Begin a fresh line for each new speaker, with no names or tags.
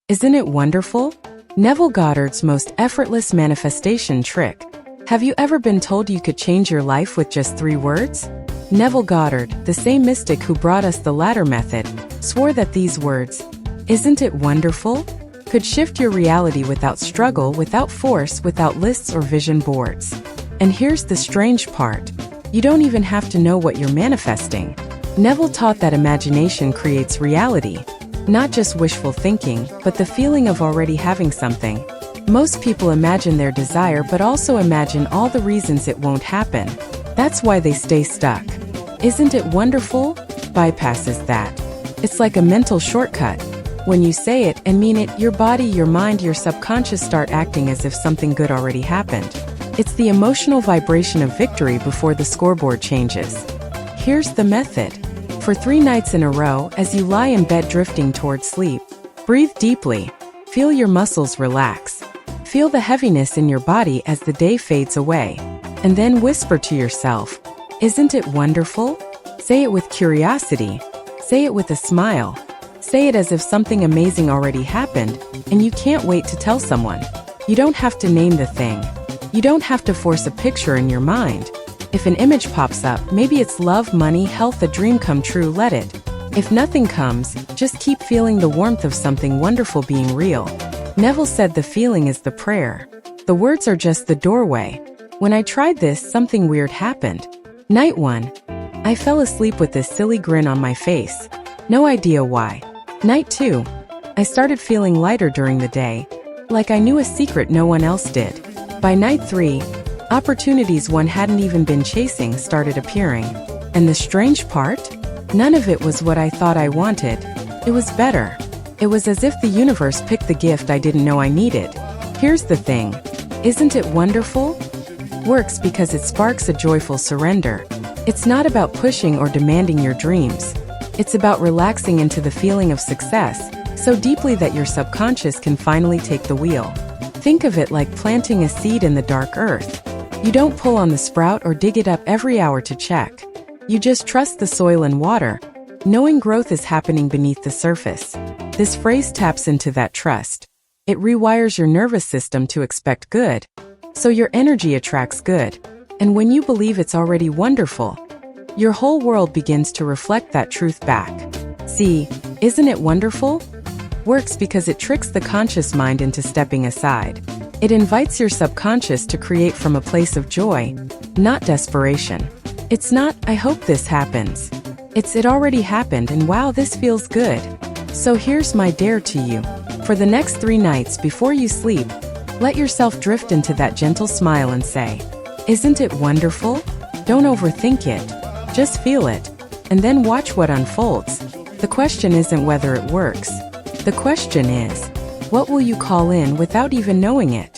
Isn't it wonderful? Neville Goddard's most effortless manifestation trick. Have you ever been told you could change your life with just 3 words? Neville Goddard, the same mystic who brought us the ladder method, swore that these words, "Isn't it wonderful?" could shift your reality without struggle, without force, without lists or vision boards. And here's the strange part. You don't even have to know what you're manifesting. Neville taught that imagination creates reality. Not just wishful thinking, but the feeling of already having something. Most people imagine their desire but also imagine all the reasons it won't happen. That's why they stay stuck. Isn't it wonderful? Bypasses that. It's like a mental shortcut. When you say it and mean it, your body, your mind, your subconscious start acting as if something good already happened. It's the emotional vibration of victory before the scoreboard changes. Here's the method. For 3 nights in a row, as you lie in bed drifting towards sleep, breathe deeply. Feel your muscles relax. Feel the heaviness in your body as the day fades away. And then whisper to yourself, "Isn't it wonderful?" Say it with curiosity. Say it with a smile. Say it as if something amazing already happened, and you can't wait to tell someone. You don't have to name the thing. You don't have to force a picture in your mind. If an image pops up, maybe it's love, money, health, a dream come true, let it. If nothing comes, just keep feeling the warmth of something wonderful being real. Neville said the feeling is the prayer. The words are just the doorway. When I tried this, something weird happened. Night 1. I fell asleep with this silly grin on my face. No idea why. Night 2. I started feeling lighter during the day, like I knew a secret no one else did. By night 3, opportunities one hadn't even been chasing started appearing. And the strange part? None of it was what I thought I wanted. It was better. It was as if the universe picked the gift I didn't know I needed. Here's the thing. Isn't it wonderful? Works because it sparks a joyful surrender. It's not about pushing or demanding your dreams. It's about relaxing into the feeling of success, so deeply that your subconscious can finally take the wheel. Think of it like planting a seed in the dark earth. You don't pull on the sprout or dig it up every hour to check. You just trust the soil and water, knowing growth is happening beneath the surface. This phrase taps into that trust. It rewires your nervous system to expect good, so your energy attracts good. And when you believe it's already wonderful, your whole world begins to reflect that truth back. See, isn't it wonderful? Works because it tricks the conscious mind into stepping aside. It invites your subconscious to create from a place of joy, not desperation. It's not, "I hope this happens." It's, "It already happened and wow, this feels good." So here's my dare to you. For the next 3 nights before you sleep, let yourself drift into that gentle smile and say, "Isn't it wonderful?" Don't overthink it. Just feel it. And then watch what unfolds. The question isn't whether it works. The question is, what will you call in without even knowing it?